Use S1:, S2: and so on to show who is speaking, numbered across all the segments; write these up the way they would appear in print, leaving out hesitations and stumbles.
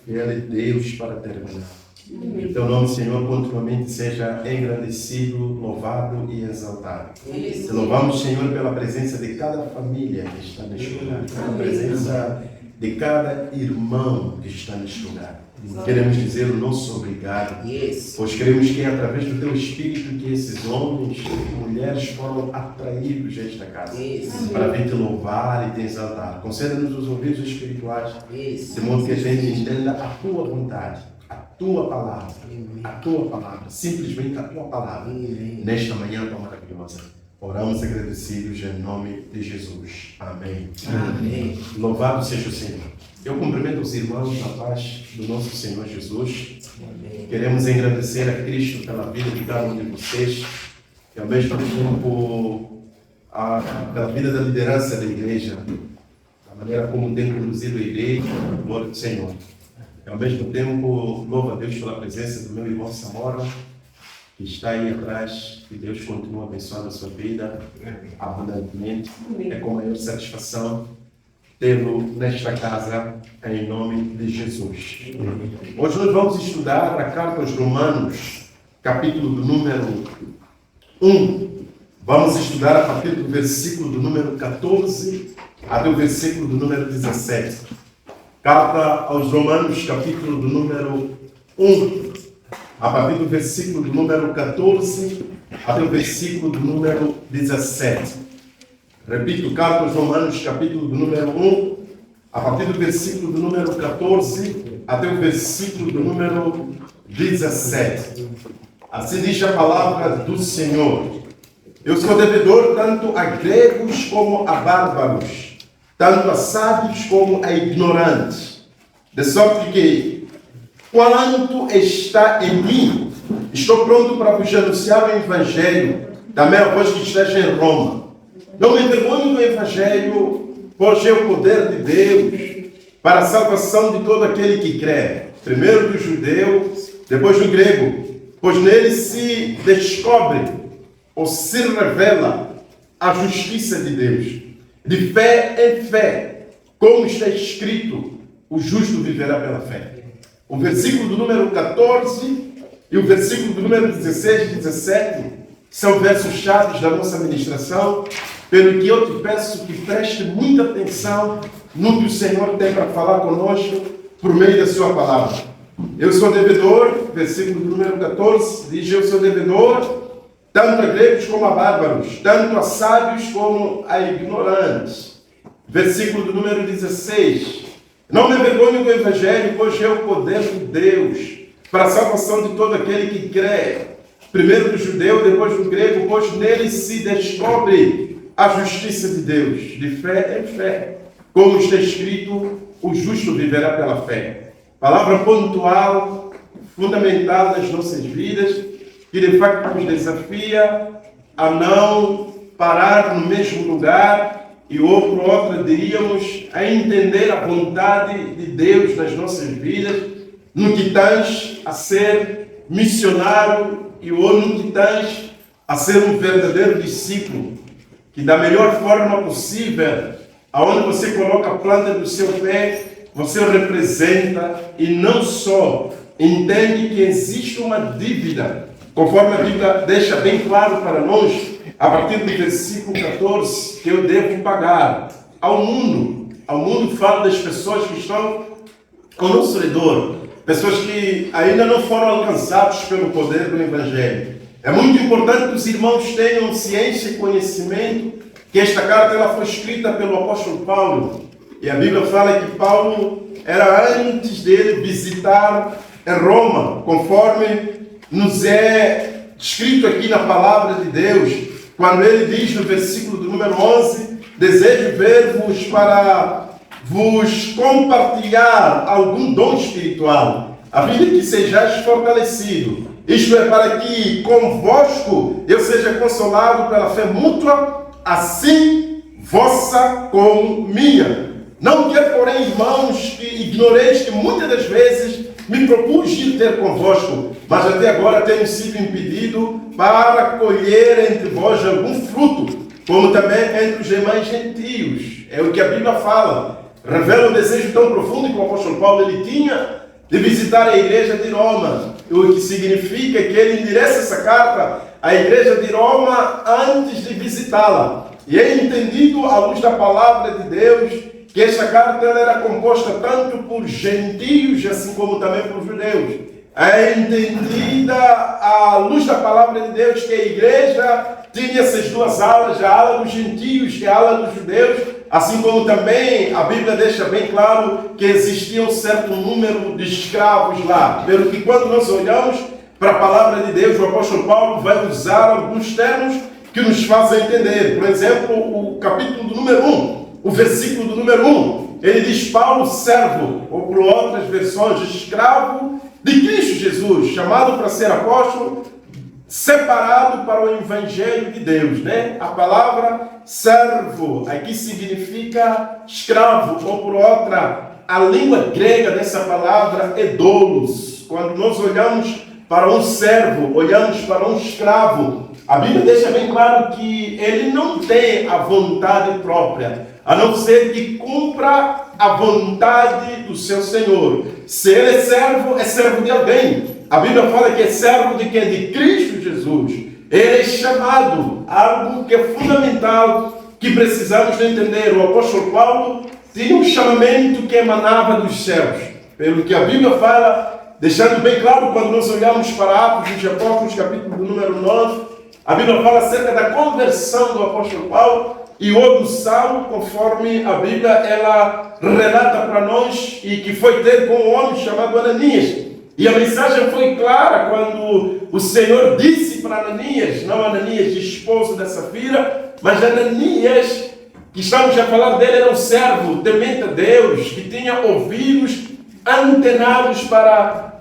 S1: Fiel é Deus para terminar. Teu nome, Senhor, continuamente seja engrandecido, louvado e exaltado. Te louvamos, Senhor, pela presença de cada família que está neste lugar, pela presença de cada irmão que está neste lugar. Queremos dizer o nosso obrigado, pois queremos que é através do Teu Espírito que esses homens e mulheres foram atraídos a esta casa, para vir Te louvar e Te exaltar. Conceda-nos os ouvidos espirituais, de modo que a gente entenda a Tua vontade, a Tua palavra, simplesmente a Tua palavra, nesta manhã tão maravilhosa. Oramos agradecidos em nome de Jesus. Amém. Amém. Louvado seja o Senhor. Eu cumprimento os irmãos na paz do nosso Senhor Jesus. Amém. Queremos agradecer a Cristo pela vida de cada um de vocês e ao mesmo tempo pela vida da liderança da igreja, da maneira como tem conduzido a igreja, no glória do Senhor. E ao mesmo tempo, louvo a Deus pela presença do meu irmão Samora, que está aí atrás, que Deus continua abençoando a sua vida abundantemente. É com maior satisfação tê-lo nesta casa, em nome de Jesus. Hoje nós vamos estudar a carta aos Romanos, capítulo do número 1. Vamos estudar a partir do versículo do número 14 até o versículo do número 17. Carta aos Romanos, capítulo do número 1. A partir do versículo do número 14 até o versículo do número 17. Repito, carta aos Romanos, capítulo do número 1, a partir do versículo do número 14 até o versículo do número 17. Assim diz a palavra do Senhor. Eu sou devedor tanto a gregos como a bárbaros, tanto a sábios como a ignorantes, de sorte que, quanto está em mim, estou pronto para vos anunciar o Evangelho, também a vós que estáis em Roma. Não me envergonho do Evangelho, pois é o poder de Deus para a salvação de todo aquele que crê, primeiro do judeu, depois do grego, pois nele se descobre ou se revela a justiça de Deus. De fé em fé, como está escrito, o justo viverá pela fé. O versículo do número 14 e o versículo do número 16 e 17 são versos chaves da nossa ministração, pelo que eu te peço que preste muita atenção no que o Senhor tem para falar conosco por meio da sua palavra. Eu sou devedor, versículo do número 14, diz: eu sou devedor, tanto a gregos como a bárbaros, tanto a sábios como a ignorantes. Versículo do número 16: não me envergonho do Evangelho, pois é o poder de Deus para a salvação de todo aquele que crê, primeiro do judeu, depois do grego, pois nele se descobre a justiça de Deus, de fé em fé. Como está escrito, o justo viverá pela fé. Palavra pontual, fundamental nas nossas vidas, que de facto nos desafia a não parar no mesmo lugar e ou por outra diríamos a entender a vontade de Deus nas nossas vidas, no que tens a ser missionário e ou no que tens a ser um verdadeiro discípulo, que da melhor forma possível, aonde você coloca a planta do seu pé, você representa e não só entende que existe uma dívida, conforme a Bíblia deixa bem claro para nós, a partir do versículo 14, que eu devo pagar ao mundo. Ao mundo falo das pessoas que estão ao nosso redor, pessoas que ainda não foram alcançados pelo poder do Evangelho. É muito importante que os irmãos tenham ciência e conhecimento que esta carta ela foi escrita pelo apóstolo Paulo. E a Bíblia fala que Paulo era antes dele visitar Roma, conforme nos é escrito aqui na palavra de Deus, quando ele diz no versículo do número 11, desejo ver-vos para vos compartilhar algum dom espiritual, a fim de que sejais fortalecidos. Isto é, para que convosco eu seja consolado pela fé mútua, assim vossa como minha. Não quero, porém, irmãos, que ignoreis que muitas das vezes me propus ir ter convosco, mas até agora tenho sido impedido para colher entre vós algum fruto, como também entre os demais gentios. É o que a Bíblia fala. Revela o desejo tão profundo que o apóstolo Paulo ele tinha de visitar a igreja de Roma, o que significa que ele endereça essa carta à igreja de Roma antes de visitá-la. E é entendido, à luz da palavra de Deus, que esta carta ela era composta tanto por gentios, assim como também por judeus. É entendida à luz da palavra de Deus que a igreja tinha essas duas alas, a ala dos gentios e a ala dos judeus, assim como também a Bíblia deixa bem claro que existia um certo número de escravos lá. Pelo que quando nós olhamos para a palavra de Deus, o apóstolo Paulo vai usar alguns termos que nos fazem entender. Por exemplo, o capítulo do número 1, o versículo do número 1, ele diz: Paulo, servo, ou por outras versões, escravo de Cristo Jesus, chamado para ser apóstolo, separado para o evangelho de Deus, né? A palavra servo aqui significa escravo, ou por outra, a língua grega dessa palavra é doulos. Quando nós olhamos para um servo, olhamos para um escravo, a Bíblia deixa bem claro que ele não tem a vontade própria, a não ser que cumpra a vontade do seu Senhor. Se ele é servo de alguém. A Bíblia fala que é servo de quem? De Cristo Jesus. Ele é chamado, algo que é fundamental, que precisamos de entender. O apóstolo Paulo tinha um chamamento que emanava dos céus. Pelo que a Bíblia fala, deixando bem claro, quando nós olhamos para Atos dos Apóstolos, capítulo do número 9, a Bíblia fala acerca da conversão do apóstolo Paulo e ou do Saulo, conforme a Bíblia ela relata para nós, e que foi ter com um homem chamado Ananias. E a mensagem foi clara quando o Senhor disse para Ananias, não Ananias, esposo da Safira, mas Ananias, que estamos a falar dele, era um servo temente a Deus, que tinha ouvidos antenados para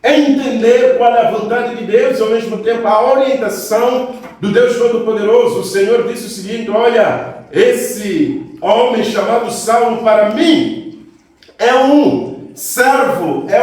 S1: entender qual é a vontade de Deus e ao mesmo tempo a orientação do Deus Todo-Poderoso. O Senhor disse o seguinte: olha, esse homem chamado Saulo para mim é um servo, é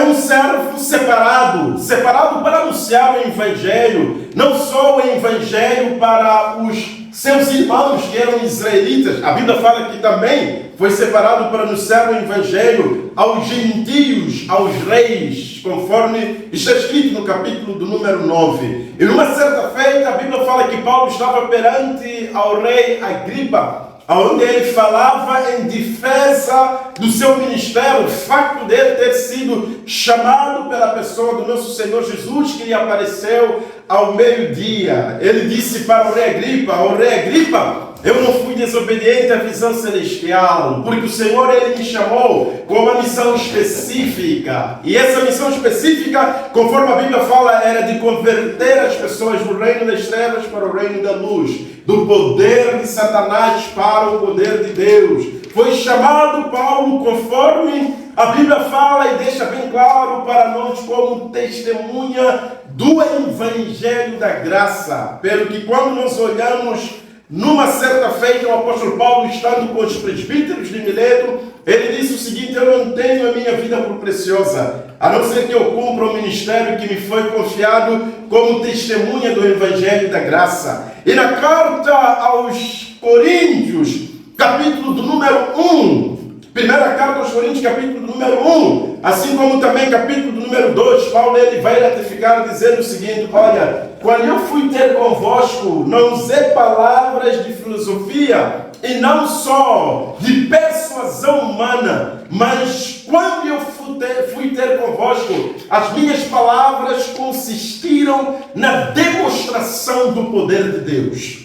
S1: um servo separado para anunciar o Evangelho, não só o Evangelho para os seus irmãos que eram israelitas. A Bíblia fala que também foi separado para anunciar o Evangelho aos gentios, aos reis, conforme está escrito no capítulo do número 9. E numa certa feita, a Bíblia fala que Paulo estava perante ao rei Agripa, onde ele falava em defesa do seu ministério, o facto dele ter sido chamado pela pessoa do nosso Senhor Jesus, que lhe apareceu ao meio-dia. Ele disse para o rei Agripa, eu não fui desobediente à visão celestial, porque o Senhor ele me chamou com uma missão específica. E essa missão específica, conforme a Bíblia fala, era de converter as pessoas do reino das trevas para o reino da luz, do poder de Satanás para o poder de Deus. Foi chamado Paulo, conforme a Bíblia fala e deixa bem claro para nós, como testemunha do Evangelho da Graça. Pelo que quando nós olhamos numa certa feita, o apóstolo Paulo, estando com os presbíteros de Mileto, ele disse o seguinte: eu não tenho a minha vida por preciosa, a não ser que eu cumpra o ministério que me foi confiado como testemunha do Evangelho da Graça. E na carta aos Coríntios, capítulo do número 1, primeira carta aos Coríntios, capítulo do número 1, assim como também capítulo do número 2, Paulo ele vai ratificar dizendo o seguinte: olha, quando eu fui ter convosco, não usei palavras de filosofia e não só de persuasão humana, mas quando eu fui ter convosco, as minhas palavras consistiram na demonstração do poder de Deus.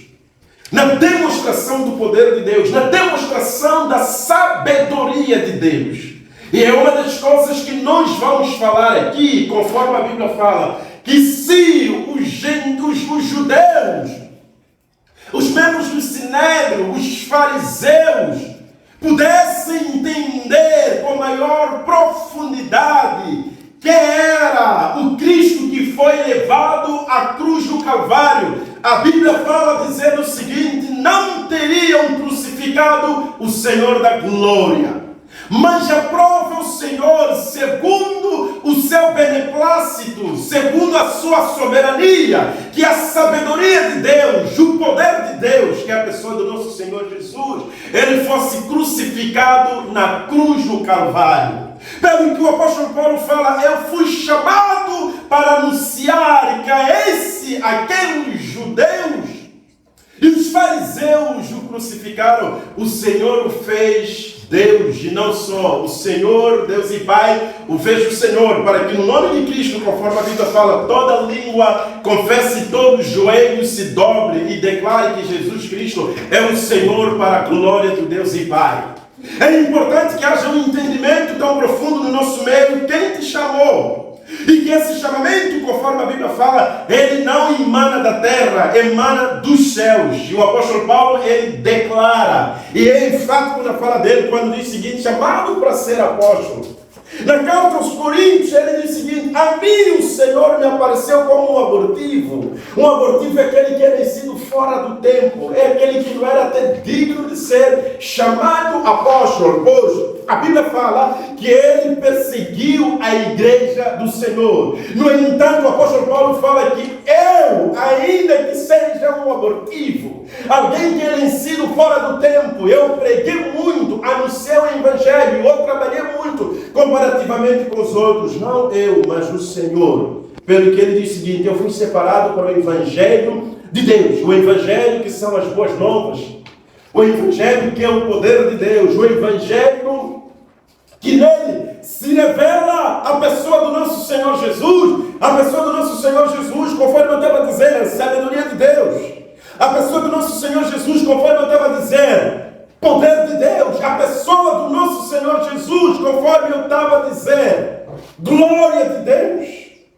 S1: Na demonstração do poder de Deus, na demonstração da sabedoria de Deus. E é uma das coisas que nós vamos falar aqui, conforme a Bíblia fala, que se os judeus, os membros do Sinédrio, os fariseus, pudessem entender com maior profundidade quem era o Cristo que foi levado à cruz do Calvário, a Bíblia fala dizendo o seguinte: não teriam crucificado o Senhor da glória, mas aprova o Senhor segundo o o seu beneplácito, segundo a sua soberania, que a sabedoria de Deus, o poder de Deus, que é a pessoa do nosso Senhor Jesus, ele fosse crucificado na cruz do Calvário. Pelo que o apóstolo Paulo fala, eu fui chamado para anunciar que a esse, aqueles judeus, e os fariseus o crucificaram, o Senhor o fez Deus, e não só o Senhor, Deus e Pai, o fez o Senhor, para que no nome de Cristo, conforme a Bíblia fala, toda língua confesse, todo joelho se dobre e declare que Jesus Cristo é o Senhor para a glória de Deus e Pai. É importante que haja um entendimento tão profundo no nosso meio, quem te chamou. E que esse chamamento, conforme a Bíblia fala, ele não emana da terra, emana dos céus. E o apóstolo Paulo, ele declara, e é enfático na fala dele, quando diz o seguinte, chamado para ser apóstolo. Na carta aos Coríntios, ele diz o seguinte, a mim o Senhor me apareceu como um abortivo. Um abortivo é aquele que é nascido fora do tempo, é aquele que não era até digno de ser chamado apóstolo. Pois a Bíblia fala que ele perseguiu a igreja do Senhor. No entanto, o apóstolo Paulo fala que eu, ainda que seja um abortivo, alguém que é nascido fora do tempo, eu preguei muito, anunciei o evangelho, eu trabalhei muito comparativamente com os outros, não eu, mas o Senhor. Pelo que ele diz o seguinte, eu fui separado para o evangelho de Deus, o evangelho que são as boas novas, o evangelho que é o poder de Deus, o evangelho que nele se revela a pessoa do nosso Senhor Jesus, a pessoa do nosso Senhor Jesus, conforme eu estava dizendo, a sabedoria de Deus, a pessoa do nosso Senhor Jesus, conforme eu estava dizendo, poder de Deus, a pessoa do nosso Senhor Jesus, conforme eu estava dizendo, glória de Deus,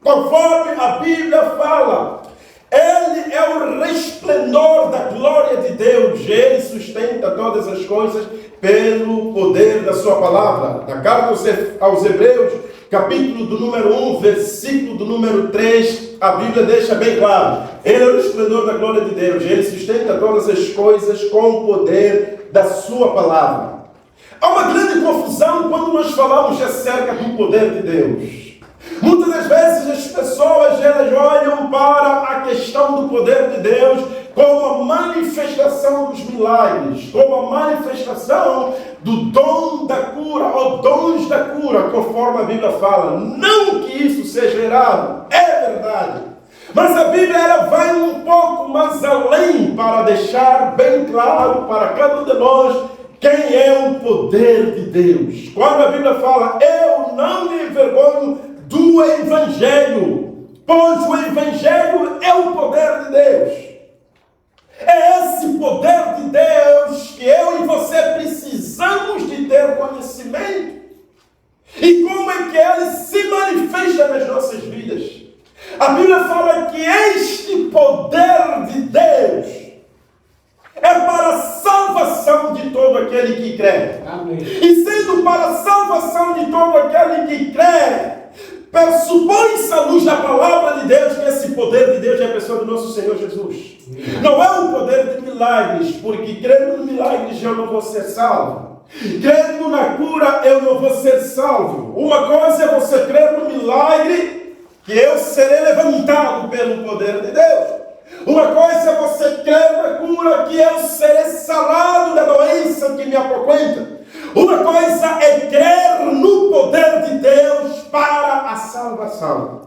S1: conforme a Bíblia fala, ele é o resplendor da glória de Deus, ele sustenta todas as coisas pelo poder da sua palavra. Na carta aos Hebreus, capítulo do número 1, versículo do número 3, a Bíblia deixa bem claro, ele é o resplendor da glória de Deus, ele sustenta todas as coisas com o poder da sua palavra. Há uma grande confusão quando nós falamos acerca do poder de Deus. Muitas das vezes as pessoas elas olham para a questão do poder de Deus como a manifestação dos milagres, como a manifestação do dom da cura, ou dons da cura, conforme a Bíblia fala. Não que isso seja errado, é verdade. Mas a Bíblia ela vai um pouco mais além para deixar bem claro para cada um de nós quem é o poder de Deus. Quando a Bíblia fala, eu não me envergonho do Evangelho, pois o Evangelho é o poder de Deus. É esse poder de Deus que eu e você precisamos de ter conhecimento. E como é que ele se manifesta nas nossas vidas? A Bíblia fala que este poder de Deus é para a salvação de todo aquele que crê. Amém. E sendo para a salvação de todo aquele que crê, pressupõe-se à luz da palavra de Deus que esse poder de Deus é a pessoa do nosso Senhor Jesus. Não é um poder de milagres, porque crendo no milagres eu não vou ser salvo. Crendo na cura eu não vou ser salvo. Uma coisa é você crer no milagre, que eu serei levantado pelo poder de Deus. Uma coisa é você crer na cura, que eu serei sarado da doença que me apoquenta. Uma coisa é crer no poder de Deus para a salvação.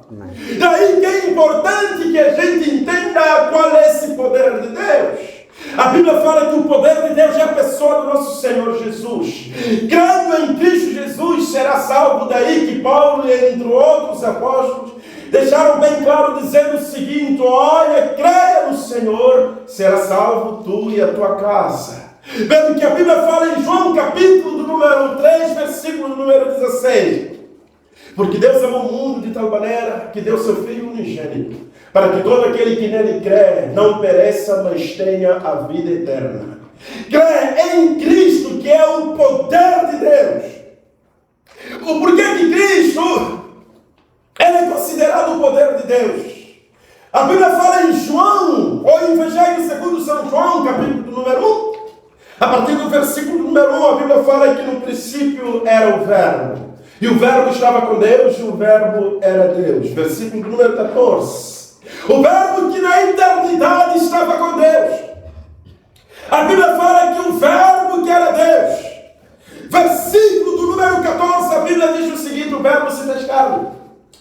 S1: Daí que é importante que a gente entenda qual é esse poder de Deus. A Bíblia fala que o poder de Deus é a pessoa do nosso Senhor Jesus. Crendo em Cristo Jesus será salvo. Daí que Paulo, entre outros apóstolos, deixaram bem claro dizendo o seguinte, olha, creia no Senhor, será salvo tu e a tua casa. Vendo que a Bíblia fala em João capítulo do número 3, versículo número 16. Porque Deus amou o mundo de tal maneira que deu seu Filho unigênito, para que todo aquele que nele crê não pereça, mas tenha a vida eterna. Crê em Cristo, que é o poder de Deus. O porquê que Cristo ele é considerado o poder de Deus? A Bíblia fala em João, ou em Evangelho segundo São João, capítulo número 1. A partir do versículo número 1, a Bíblia fala que no princípio era o Verbo. E o verbo estava com Deus e o verbo era Deus. Versículo número 14. O verbo que na eternidade estava com Deus. A Bíblia fala que o verbo que era Deus. Versículo do número 14, a Bíblia diz o seguinte: o verbo se fez carne.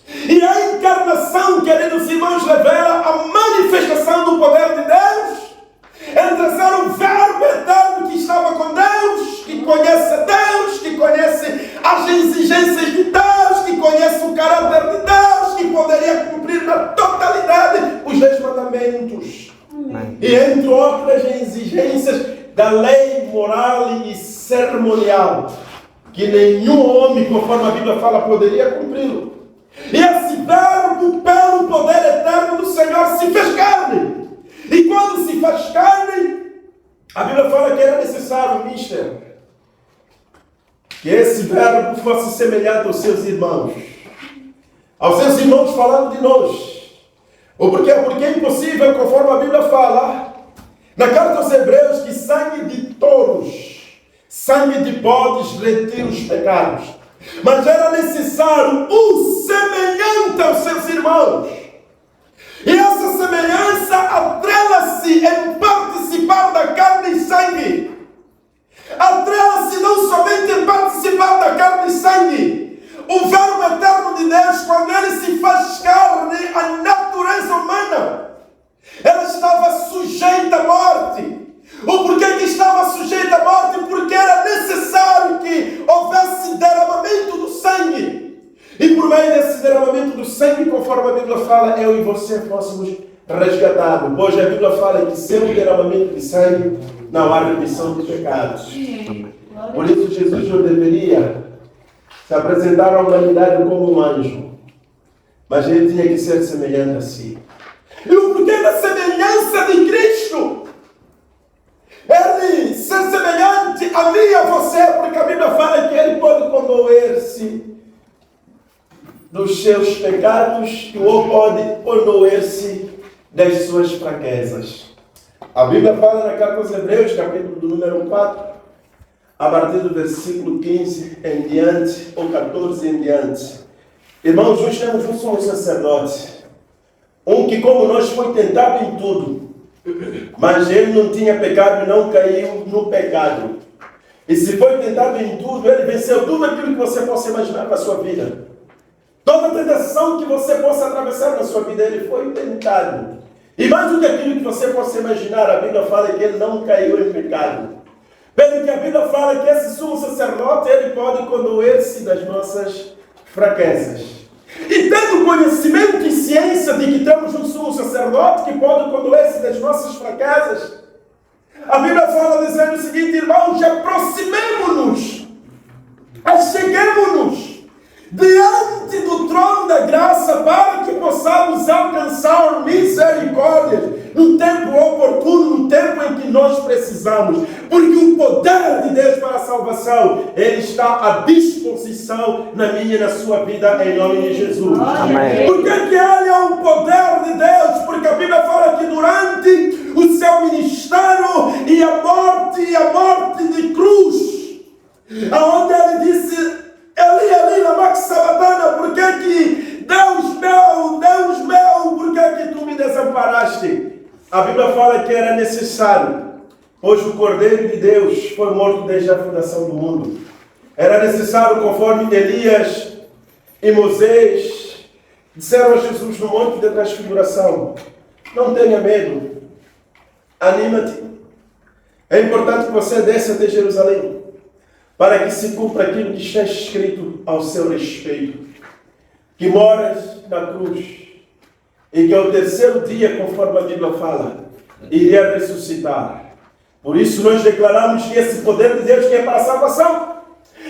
S1: E a encarnação, queridos irmãos, revela a manifestação do poder de Deus. Entre ser o verbo eterno que estava com Deus, que conhece Deus, que conhece as exigências de Deus, que conhece o caráter de Deus, que poderia cumprir na totalidade os 10 mandamentos. Amém. E entre outras exigências da lei moral e cerimonial, que nenhum homem, conforme a Bíblia fala, poderia cumpri-lo. E esse verbo, pelo poder eterno do Senhor, se fez carne. E quando se faz carne, a Bíblia fala que era necessário, mister, que esse verbo fosse semelhante aos seus irmãos. Aos seus irmãos falando de nós. Ou porque é impossível, conforme a Bíblia fala, na carta aos Hebreus, que sangue de touros, sangue de bodes retira os pecados. Mas era necessário um semelhante aos seus irmãos. E essa semelhança atrela-se em participar da carne e sangue. Atrela-se não somente em participar da carne e sangue. O verbo eterno de Deus, quando ele se faz carne, a natureza humana, ela estava sujeita à morte. O porquê que estava sujeita à morte? Porque era necessário que houvesse derramamento do sangue. E por meio desse derramamento do sangue, conforme a Bíblia fala, eu e você fôssemos resgatados. Pois a Bíblia fala que sem o derramamento de sangue não há remissão de pecados. Por isso Jesus não deveria se apresentar à humanidade como um anjo, mas ele tinha que ser semelhante a si. E o porquê da semelhança de Cristo? Ele ser semelhante a mim e a você, porque a Bíblia fala que ele pode condoer-se dos seus pecados e ou pode condoer-se das suas fraquezas. A Bíblia fala na carta aos Hebreus, capítulo do número 4, a partir do versículo 15 em diante, ou 14 em diante. Irmãos, nós temos um sumo sacerdote, um que como nós foi tentado em tudo, mas ele não tinha pecado e não caiu no pecado. E se foi tentado em tudo, ele venceu tudo aquilo que você possa imaginar na sua vida. Toda tentação que você possa atravessar na sua vida, ele foi tentado. E mais do que aquilo que você possa imaginar, a Bíblia fala que ele não caiu em pecado. Pelo que a Bíblia fala que esse sumo sacerdote, ele pode condoer-se das nossas fraquezas. E tendo conhecimento e ciência de que temos um sumo sacerdote que pode condoer-se das nossas fraquezas, a Bíblia fala dizendo o seguinte: irmãos, aproximemo-nos, acheguemo-nos diante do trono da graça para que possamos alcançar misericórdia no tempo oportuno, no tempo em que nós precisamos, porque o poder de Deus para a salvação, ele está à disposição na minha e na sua vida, em nome de Jesus. Amém. Por que ele é o poder de Deus? Porque a Bíblia fala que durante o seu ministério e a morte de cruz, aonde ele disse: Eli, lama sabachthani, por que Deus meu, por que tu me desamparaste? A Bíblia fala que era necessário, pois o Cordeiro de Deus foi morto desde a fundação do mundo. Era necessário, conforme Elias e Moisés disseram a Jesus no monte da transfiguração: não tenha medo, anima-te. É importante que você desça até Jerusalém, para que se cumpra aquilo que está escrito ao seu respeito, que moras na cruz, e que ao terceiro dia, conforme a Bíblia fala, iria ressuscitar. Por isso nós declaramos que esse poder de Deus que é para a salvação,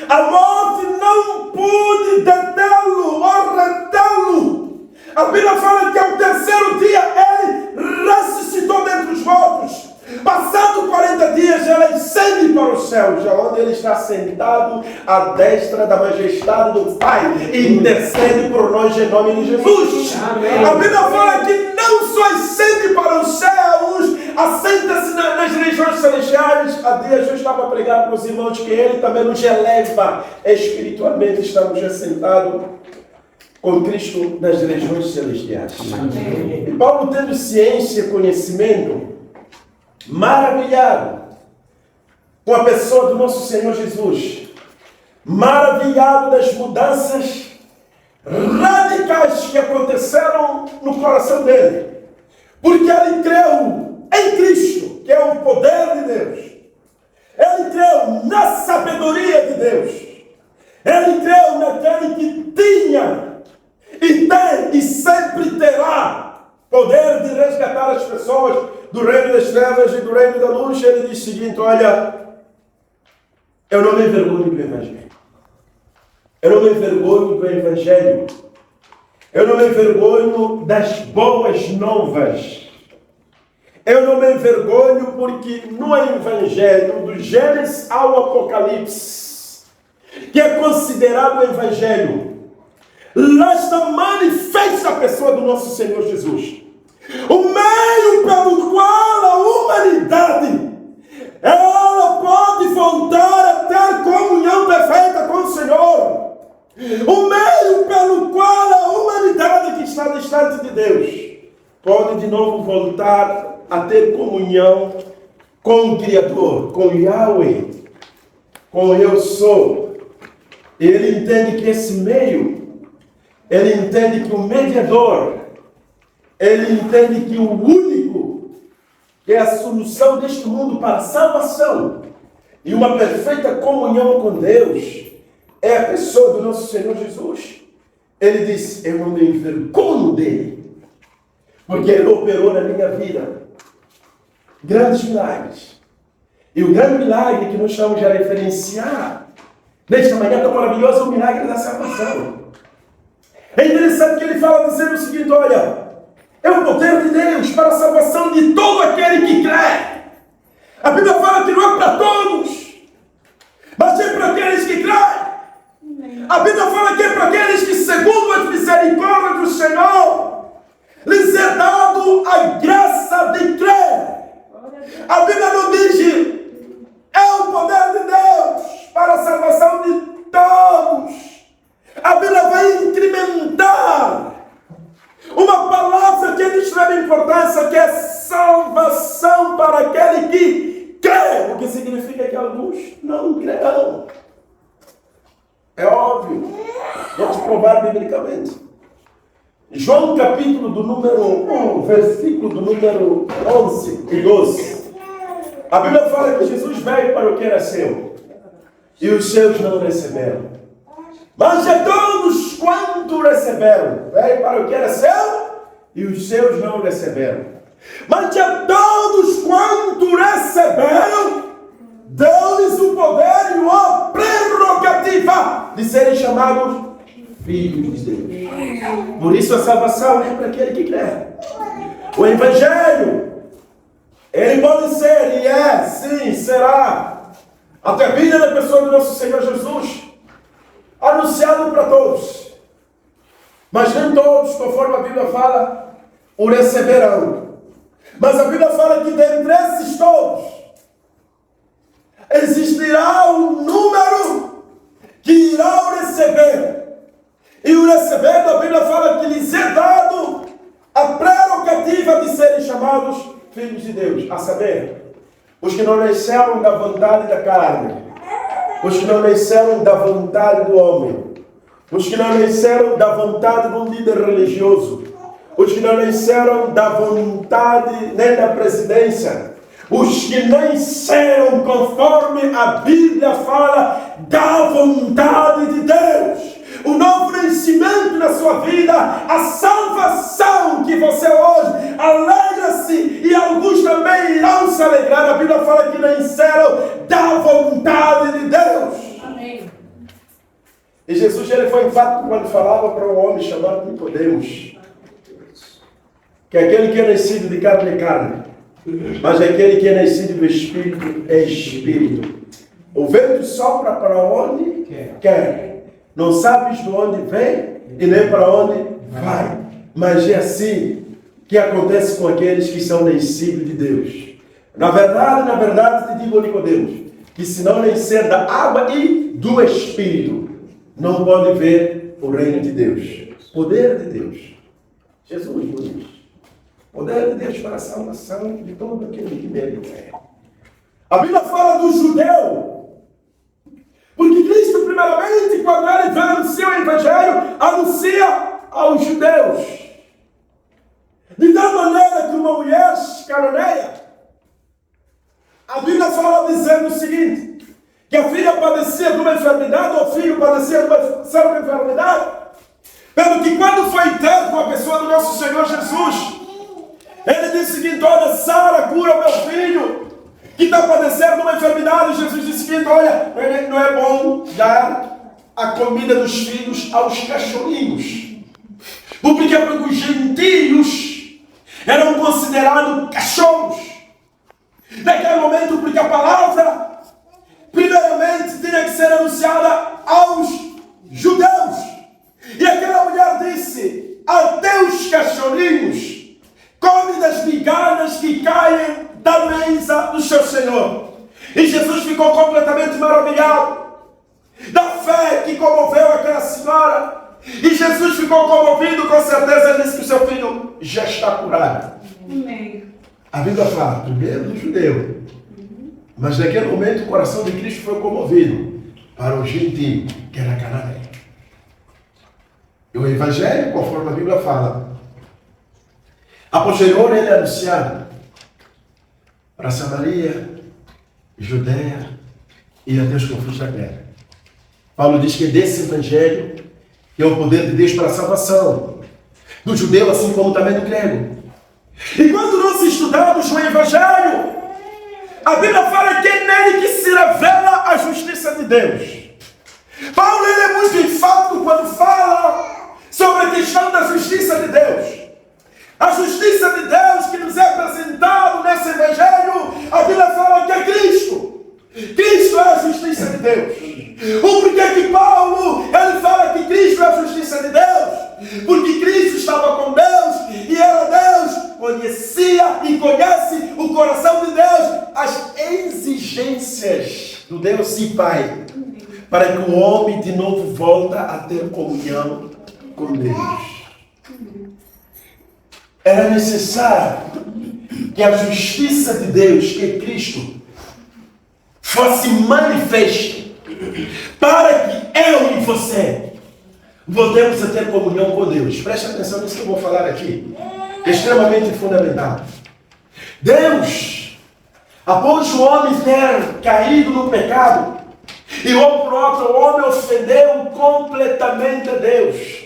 S1: a morte não pôde detê-lo ou retê-lo. A Bíblia fala que ao terceiro dia ele ressuscitou dentre os mortos. Passado 40 dias, ele ascende para os céus, onde ele está sentado à destra da majestade do Pai, e intercede por nós em nome de Jesus. Amém. A Bíblia fala que não só ascende para os céus, assenta-se nas regiões celestiais. Há dias eu estava a pregar para os irmãos que Ele também nos eleva espiritualmente. Estamos assentados com Cristo nas regiões celestiais. Amém. E Paulo, tendo ciência e conhecimento, maravilhado com a pessoa do nosso Senhor Jesus, maravilhado das mudanças radicais que aconteceram no coração dele, porque ele creu em Cristo, que é o poder de Deus. Ele creu na sabedoria de Deus. Ele creu naquele que tinha e tem e sempre terá poder de resgatar as pessoas do reino das trevas e do reino da luz. Ele diz o seguinte: olha, eu não me envergonho do Evangelho. Eu não me envergonho do Evangelho. Eu não me envergonho das boas novas. Eu não me envergonho porque no Evangelho, do Gênesis ao Apocalipse, que é considerado o Evangelho, lá está manifesta a pessoa do nosso Senhor Jesus. O meio pelo qual a humanidade ela pode voltar a ter comunhão perfeita com o Senhor. O meio pelo qual a humanidade que está distante de Deus pode de novo voltar a ter comunhão com o Criador, com Yahweh, com Eu Sou. Ele entende que esse meio, ele entende que o mediador, ele entende que o único que é a solução deste mundo para a salvação e uma perfeita comunhão com Deus é a pessoa do nosso Senhor Jesus. Ele disse: eu não me envergonho dele, porque ele operou na minha vida grandes milagres. E o grande milagre que nós estamos a referenciar nesta manhã tão maravilhosa é o milagre da salvação. É interessante que ele fala dizendo o seguinte: olha, é o poder de Deus para a salvação de todo aquele que crê. A Bíblia fala que não é para todos, mas é para aqueles que creem. A Bíblia fala que é para aqueles que, segundo as misericórdias do Senhor, lhes é dado a graça de crer. A Bíblia não diz: é o poder de Deus para a salvação de todos. A Bíblia vai incrementar uma palavra que é de extrema importância, que é salvação para aquele que crê. O que significa que alguns não crerão. É óbvio. Vou te provar biblicamente. João capítulo do número 1, versículo do número 11 e 12. A Bíblia fala que Jesus veio para o que era seu, e os seus não receberam. Mas a todos quanto receberam, veio para o que era seu, e os seus não receberam. Mas a todos quanto receberam, deu-lhes o poder e a prerrogativa de serem chamados filhos de Deus. Por isso a salvação é para aquele que crê. O Evangelho, ele pode ser, e é, sim, será, até a vida da pessoa do nosso Senhor Jesus, anunciado para todos. Mas nem todos, conforme a Bíblia fala, o receberão. Mas a Bíblia fala que dentre esses todos, existirá um número que irá o receber. E o recebendo, a Bíblia fala que lhes é dado a prerrogativa de serem chamados filhos de Deus. A saber, os que não nasceram da vontade da carne, os que não nasceram da vontade do homem, os que não nasceram da vontade de um líder religioso, os que não nasceram da vontade nem da presidência, os que nasceram conforme a Bíblia fala da vontade de Deus. O novo nascimento na sua vida, a salvação que você hoje alegra-se e alguns também irão se alegrar. A Bíblia fala que nasceram da vontade de Deus. Amém. E Jesus, ele foi enfático quando falava para um homem chamado Nicodemos, que aquele que é nascido de carne é carne, mas aquele que é nascido do Espírito é Espírito. O vento sopra para onde quer. Não sabes de onde vem e nem para onde vai. Mas é assim que acontece com aqueles que são nascidos de Deus. Na verdade, te digo, Nicodemos, que se não nascer da água e do Espírito, não pode ver o reino de Deus. Poder de Deus. Jesus diz. Poder de Deus para a salvação de todo aquele que nele crê. A Bíblia fala do judeu. Porque Cristo, primeiramente, quando ele vem anunciar o Evangelho, anuncia aos judeus. De tal maneira que uma mulher cananeia, a Bíblia fala dizendo o seguinte, que a filha padecia de uma enfermidade, ou o filho padecia de uma certa enfermidade, pelo que quando foi ter com a pessoa do nosso Senhor Jesus, ele disse o seguinte, olha, Sara, cura o meu filho, que está padecendo de uma enfermidade. Jesus disse o seguinte, olha, não é bom dar a comida dos filhos aos cachorrinhos. Porque os gentios eram considerados cachorros. Naquele momento, porque a palavra, primeiramente, tinha que ser anunciada aos judeus. E aquela mulher disse, até os cachorrinhos comem das migalhas que caem da mesa do seu Senhor. E Jesus ficou completamente maravilhado da fé que comoveu aquela senhora. E Jesus ficou comovido, com certeza, ele disse que o seu filho já está curado. Amém. A Bíblia fala, primeiro do judeu. Mas naquele momento o coração de Cristo foi comovido para o gentio, que era cananeio. E o Evangelho, conforme a Bíblia fala, a posterior ele é anunciado para Samaria, Judeia e até os confins da terra. Paulo diz que desse Evangelho que é o poder de Deus para a salvação do judeu, assim como também do grego. E quando nós estudamos o Evangelho, a Bíblia fala que é nele que se revela a justiça de Deus. Paulo ele é muito enfático quando fala sobre a questão da justiça de Deus. A justiça de Deus que nos é apresentado nesse Evangelho, a Bíblia fala que é Cristo. Cristo é a justiça de Deus. O porquê que Paulo ele fala que Cristo é a justiça de Deus? Porque Cristo estava com Deus e era Deus, conhecia e conhece o coração de Deus, as exigências do Deus e Pai, para que o homem de novo volta a ter comunhão com Deus. Era necessário que a justiça de Deus, que é Cristo, fosse manifesta para que eu e você voltemos a ter comunhão com Deus. Preste atenção nisso que eu vou falar aqui. É extremamente fundamental. Deus, após o homem ter caído no pecado, e o próprio homem ofendeu completamente a Deus.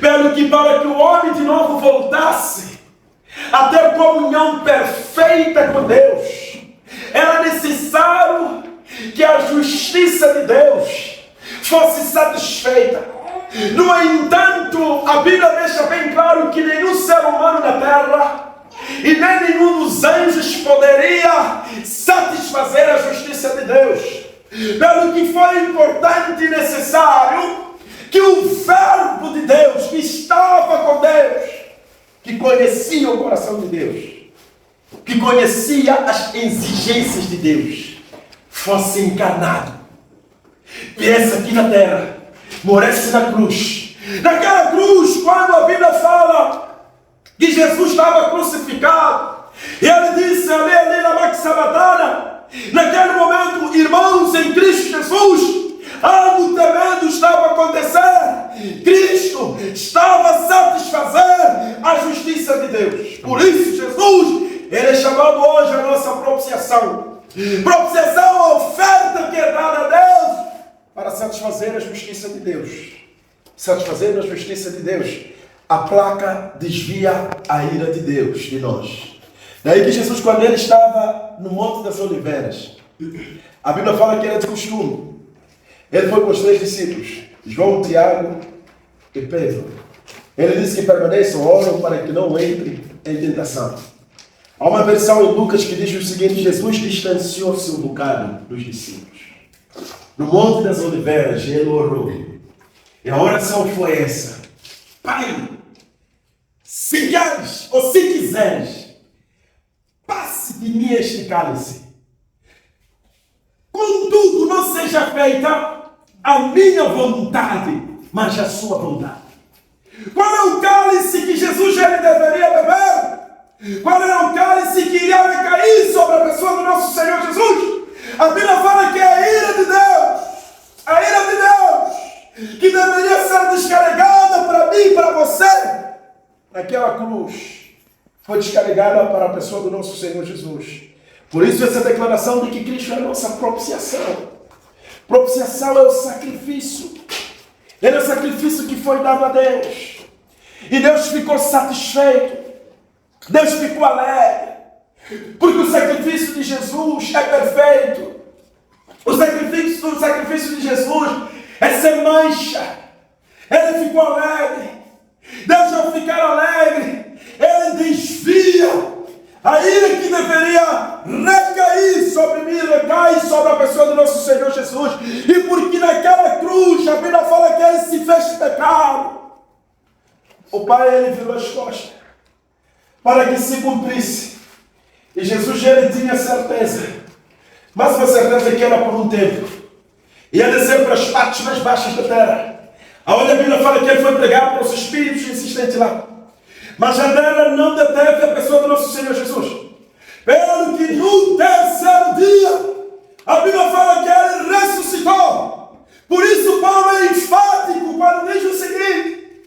S1: Pelo que para que o homem de novo voltasse a ter comunhão perfeita com Deus, era necessário que a justiça de Deus fosse satisfeita. No entanto, a Bíblia deixa bem claro que nenhum ser humano na terra e nem nenhum dos anjos poderia satisfazer a justiça de Deus. Pelo que foi importante e necessário que o Verbo de Deus, que estava com Deus, que conhecia o coração de Deus, que conhecia as exigências de Deus, fosse encarnado, viesse aqui na terra, morresse na cruz. Naquela cruz, quando a Bíblia fala que Jesus estava crucificado, e ele disse, ali na Maxabatana, naquele momento, irmãos em Cristo Jesus, algo tremendo estava a acontecer. Cristo estava a satisfazer a justiça de Deus. Por isso, Jesus, ele é chamado hoje a nossa propiciação. Propiciação, a oferta que é dada a Deus para satisfazer a justiça de Deus. Satisfazer a justiça de Deus. A placa desvia a ira de Deus de nós. Daí que Jesus, quando ele estava no Monte das Oliveiras, a Bíblia fala que era de costume. Ele foi com os 3 discípulos, João, Tiago e Pedro. Ele disse que permaneçam, oram para que não entre em tentação. Há uma versão em Lucas que diz o seguinte: Jesus distanciou-se um bocado dos discípulos. No Monte das Oliveiras, ele orou. E a oração foi essa: Pai, se queres ou se quiseres, passa
S2: passa de mim este cálice. Contudo, não seja feita a minha vontade, mas a sua vontade. Qual é o cálice que Jesus ele deveria beber? Qual é o cálice que iria recair sobre a pessoa do nosso Senhor Jesus? A Bíblia fala que é a ira de Deus, que deveria ser descarregada para mim e para você, naquela cruz, foi descarregada para a pessoa do nosso Senhor Jesus. Por isso essa declaração de que Cristo é a nossa propiciação. Propiciação é o sacrifício. Ele é o sacrifício que foi dado a Deus. E Deus ficou satisfeito. Deus ficou alegre. Porque o sacrifício de Jesus é perfeito. O sacrifício de Jesus é sem mancha. Ele ficou alegre. Deus, ao ficar alegre, Ele desvia a ira que deveria recair sobre mim, recai sobre a pessoa do nosso Senhor Jesus. E porque naquela cruz, a Bíblia fala que Ele se fez pecado. O Pai, Ele virou as costas para que se cumprisse. E Jesus, Ele tinha certeza, mas uma certeza que era por um tempo. Ia descer para as partes mais baixas da terra, aonde a Bíblia fala que Ele foi pregado pelos espíritos insistentes lá. Mas a terra não deteve a pessoa do nosso Senhor Jesus. Pelo que no terceiro dia, a Bíblia fala que Ele ressuscitou. Por isso Paulo é enfático quando diz o seguinte,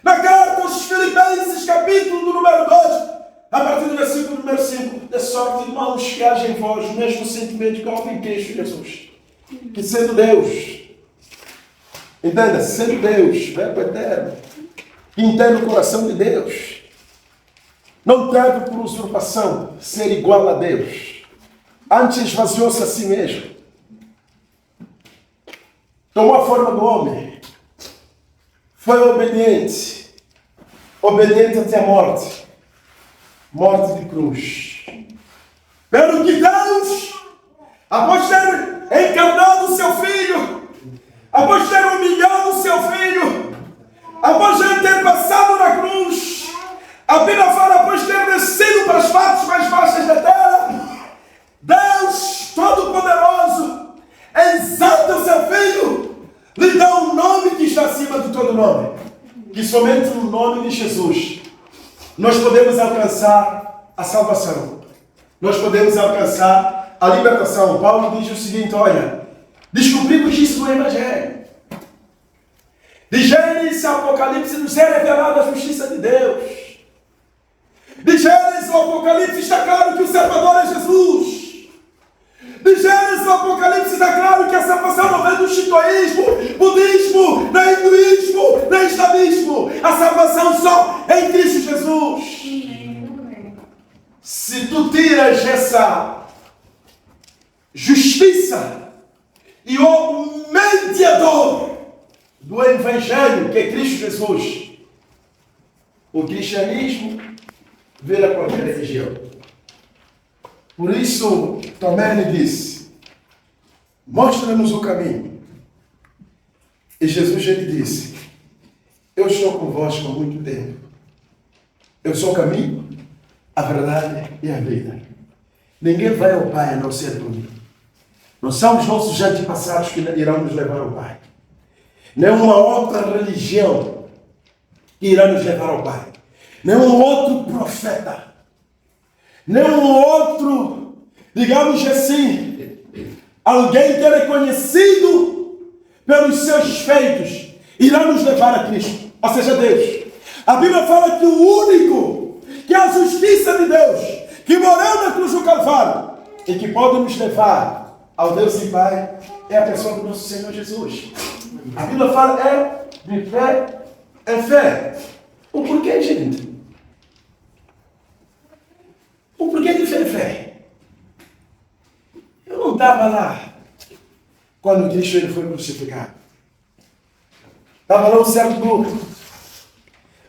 S2: na carta aos Filipenses, capítulo número 2, a partir do versículo número 5, de sorte, irmãos, que haja em vós o mesmo sentimento que houve em Cristo Jesus, que sendo Deus, entenda, sendo Deus, verbo eterno, que entende o coração de Deus, não teve por usurpação ser igual a Deus. Antes esvaziou-se a si mesmo. Tomou a forma do homem. Foi obediente. Obediente até a morte. Morte de cruz. Pelo que Deus, após ter encarnado o seu Filho, após ter humilhado o seu Filho, após ele ter passado na cruz, a Bíblia fala, após ter descido para as partes mais baixas da terra, Deus Todo-Poderoso exalta o seu Filho, lhe dá um nome que está acima de todo nome, que somente no nome de Jesus nós podemos alcançar a salvação, nós podemos alcançar a libertação. Paulo diz o seguinte, olha, descobrimos isso no Evangelho. De Gênesis a Apocalipse nos é revelada a justiça de Deus. De Gênesis ao Apocalipse está claro que o Salvador é Jesus. De Gênesis ao Apocalipse está claro que a salvação não vem do shintoísmo, budismo, nem hinduísmo, nem islamismo. A salvação só é em Cristo Jesus. Se tu tiras essa justiça e o mediador do Evangelho, que é Cristo Jesus, o cristianismo vira qualquer religião. Por isso, Tomé lhe disse, mostra-nos o caminho. E Jesus lhe disse, eu estou convosco há muito tempo. Eu sou o caminho, a verdade e a vida. Ninguém vai ao Pai a não ser por mim. Não são os nossos antepassados que irão nos levar ao Pai. Nenhuma outra religião que irá nos levar ao Pai. Nenhum outro profeta. Nenhum outro, digamos assim, alguém que é conhecido pelos seus feitos, irá nos levar a Cristo. Ou seja, Deus. A Bíblia fala que o único, que é a justiça de Deus, que morreu na cruz do Calvário, e que pode nos levar ao Deus e Pai, é a pessoa do nosso Senhor Jesus. A Bíblia fala é de fé em fé. O porquê, gente? O porquê de fé em fé? Eu não estava lá quando Cristo ele foi crucificado. Estava lá um certo grupo.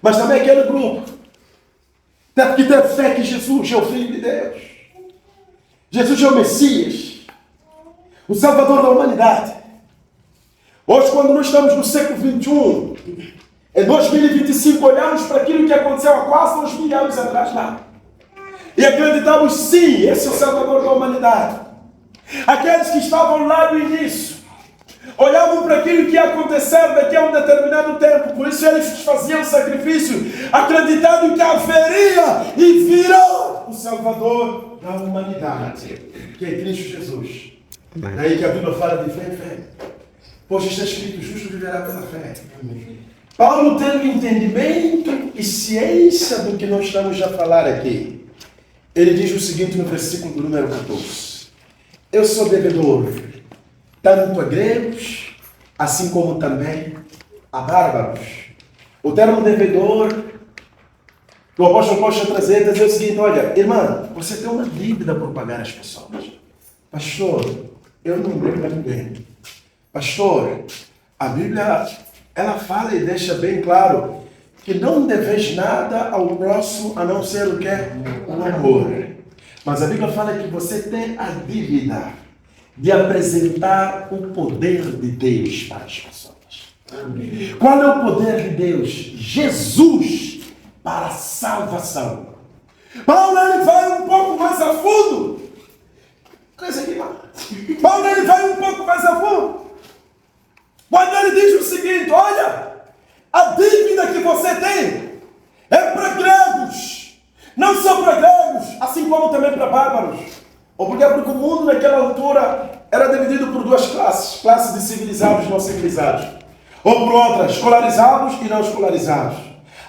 S2: Mas também aquele grupo teve que ter fé que Jesus é o Filho de Deus. Jesus é o Messias, o Salvador da humanidade. Hoje, quando nós estamos no século XXI, em 2025, olhamos para aquilo que aconteceu há quase 2000 anos atrás lá. E acreditamos sim, esse é o Salvador da humanidade. Aqueles que estavam lá no início, olhavam para aquilo que ia acontecer daqui a um determinado tempo. Por isso eles faziam sacrifício, acreditando que haveria e virá o Salvador da humanidade, que é Cristo Jesus. Daí que a Bíblia fala de fé em fé. Pois está escrito, justo viverá pela fé. Paulo, tendo entendimento e ciência do que nós estamos a falar aqui, ele diz o seguinte no versículo número 14. Eu sou devedor, tanto a gregos, assim como também a bárbaros. O termo devedor, o apóstolo pode trazer, dizer o seguinte: olha, irmã, você tem uma dívida por pagar as pessoas. Pastor, eu não devo a ninguém. Pastor, a Bíblia, ela fala e deixa bem claro que não deves nada ao próximo a não ser o que? O amor. Mas a Bíblia fala que você tem a dívida de apresentar o poder de Deus para as pessoas. Qual é o poder de Deus? Jesus para a salvação. Paulo, ele vai um pouco mais a fundo. Paulo, ele vai um pouco mais a fundo. Quando ele diz o seguinte: olha, a dívida que você tem é para gregos, não só para gregos, assim como também para bárbaros. Ou porque o mundo naquela altura era dividido por duas classes: classe de civilizados e não civilizados, ou por outras, escolarizados e não escolarizados.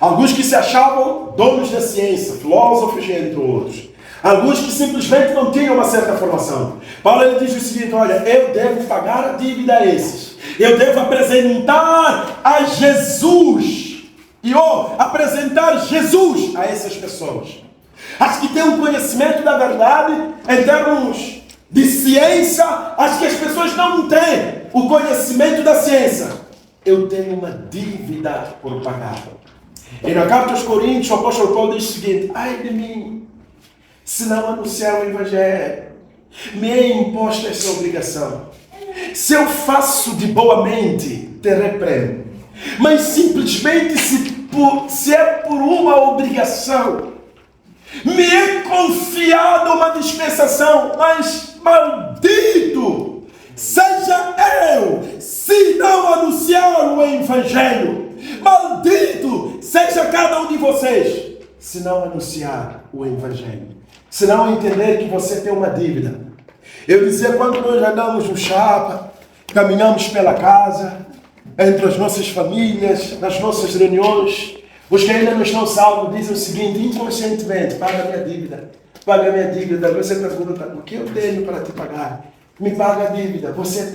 S2: Alguns que se achavam donos da ciência, filósofos, entre outros. Alguns que simplesmente não tinham uma certa formação. Paulo, ele diz o seguinte: olha, eu devo pagar a dívida a esses. Eu devo apresentar a Jesus. E apresentar Jesus a essas pessoas. As que têm um conhecimento da verdade em termos de ciência, as que as pessoas não têm o conhecimento da ciência. Eu tenho uma dívida por pagar. E na carta aos Coríntios, o apóstolo Paulo diz o seguinte: ai de mim, se não anunciar o Evangelho, me é imposta essa obrigação. Se eu faço de boa mente, te repreendo. Mas simplesmente se é por uma obrigação, me é confiada uma dispensação. Mas maldito seja eu, se não anunciar o Evangelho. Maldito seja cada um de vocês, se não anunciar o Evangelho. Se não entender que você tem uma dívida. Eu dizia, quando nós andamos no chapa, caminhamos pela casa, entre as nossas famílias, nas nossas reuniões, os que ainda não estão salvos dizem o seguinte, inconscientemente: paga a minha dívida, paga a minha dívida. Você pergunta: o que eu tenho para te pagar? Me paga a dívida. Você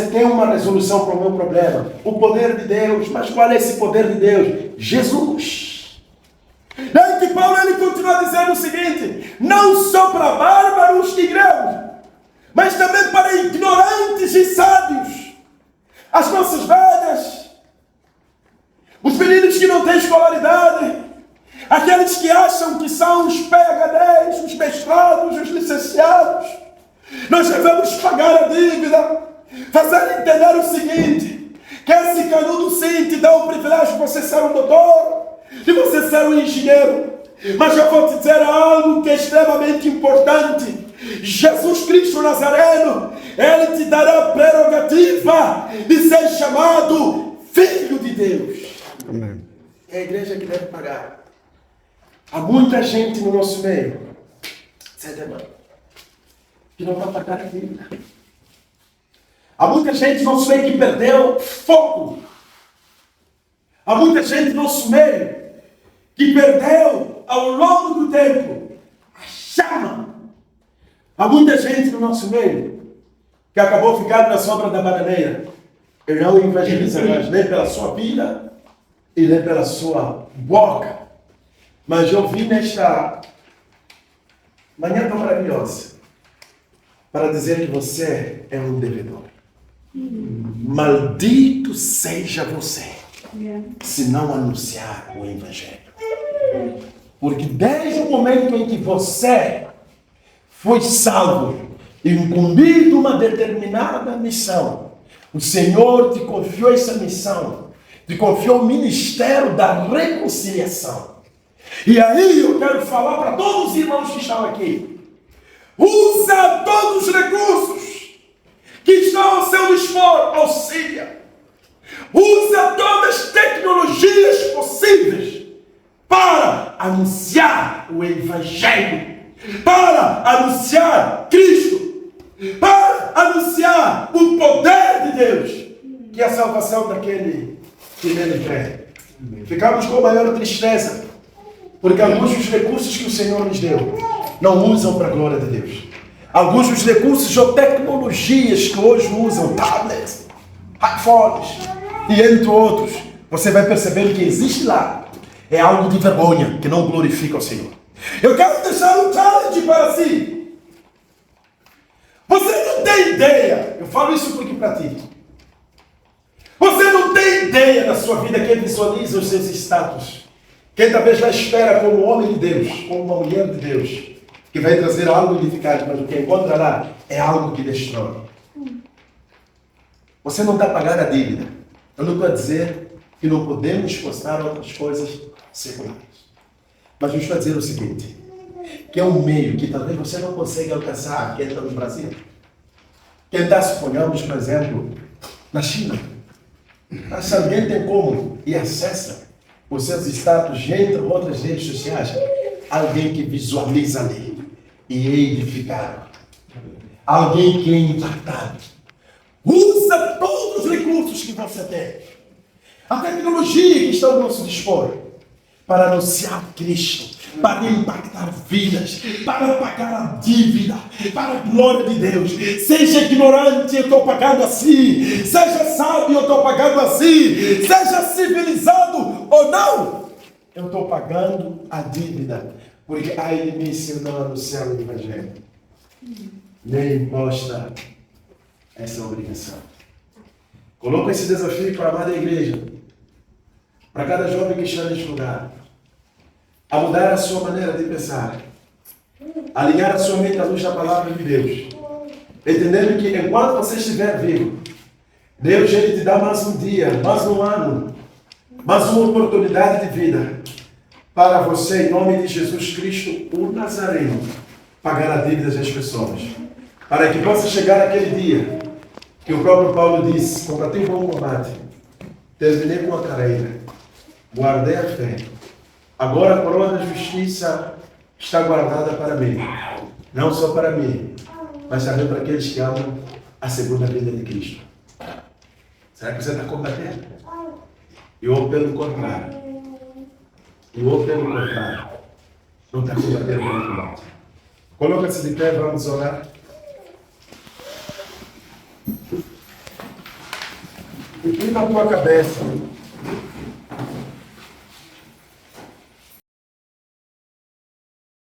S2: tem uma resolução para o meu problema. O poder de Deus. Mas qual é esse poder de Deus? Jesus. Daí que Paulo, ele continua dizendo o seguinte: não só para bárbaros e gregos, mas também para ignorantes e sábios, as nossas velhas, os meninos que não têm escolaridade, aqueles que acham que são os PhDs, os mestrados, os licenciados. Nós devemos pagar a dívida, fazer entender o seguinte: que esse canudo sim te dá o privilégio de você ser um doutor, de você ser um engenheiro. Mas eu vou te dizer algo que é extremamente importante. Jesus Cristo Nazareno, ele te dará a prerrogativa de ser chamado Filho de Deus. Amém. É a igreja que deve pagar. Há muita gente no nosso meio, que não vai pagar a dívida. Há muita gente no nosso meio que perdeu foco. Há muita gente no nosso meio que perdeu ao longo do tempo a chama. Há muita gente no nosso meio que acabou ficando na sombra da bananeira. Eu não evangelizo mais nem pela sua vida e nem pela sua boca. Mas eu vim nesta manhã tão maravilhosa para dizer que você é um devedor. Maldito seja você se não anunciar o Evangelho. Porque desde o momento em que você foi salvo, incumbido uma determinada missão, o Senhor te confiou essa missão, te confiou o ministério da reconciliação. E aí eu quero falar para todos os irmãos que estão aqui. Usa todos os recursos que estão ao seu dispor, auxilia. Usa todas as tecnologias possíveis para anunciar o Evangelho, para anunciar Cristo, para anunciar o poder de Deus, que é a salvação daquele que nele crê. Ficamos com maior tristeza, porque alguns dos recursos que o Senhor nos deu não usam para a glória de Deus. Alguns dos recursos ou tecnologias que hoje usam, tablets, iPhones e entre outros, você vai perceber que existe lá. É algo de vergonha, que não glorifica o Senhor. Eu quero deixar um challenge para si. Você não tem ideia, eu falo isso porque pratico. Você não tem ideia da sua vida, quem visualiza os seus status. Quem talvez já espera como homem de Deus, como uma mulher de Deus, que vai trazer algo edificante, mas o que encontra lá é algo que destrói. Você não está pagando a dívida. Eu não estou a dizer que não podemos postar outras coisas seculares. Mas eu estou a dizer o seguinte, que é um meio que talvez você não consiga alcançar quem está no Brasil. Quem está, suponhamos, por exemplo, na China. Mas se alguém tem como e acessa os seus status entre outras redes sociais, alguém que visualiza ali e é edificado. Alguém que é impactado. Usa todos os recursos que você tem. A tecnologia que está ao nosso dispor para anunciar Cristo, para impactar vidas, para pagar a dívida, para a glória de Deus. Seja ignorante, eu estou pagando assim. Seja sábio, eu estou pagando assim. Seja civilizado ou não, eu estou pagando a dívida. Porque aí me ensinou a anunciar o Evangelho. Nem mostra essa obrigação. Coloco esse desafio para a amada igreja, para cada jovem que está neste lugar, a mudar a sua maneira de pensar, alinhar a sua mente à luz da palavra de Deus, entendendo que enquanto você estiver vivo, Deus ele te dá mais um dia, mais um ano, mais uma oportunidade de vida para você, em nome de Jesus Cristo, o Nazareno, pagar a dívida das pessoas, para que possa chegar aquele dia que o próprio Paulo disse: combati o bom combate, terminei com a carreira, guardei a fé. Agora a coroa da justiça está guardada para mim. Não só para mim, mas também para aqueles que amam a segunda vinda de Cristo. Será que você está combatendo? Eu, pelo contrário. Não está combatendo muito mal. Coloca-se de pé, vamos orar. Inclina a tua cabeça.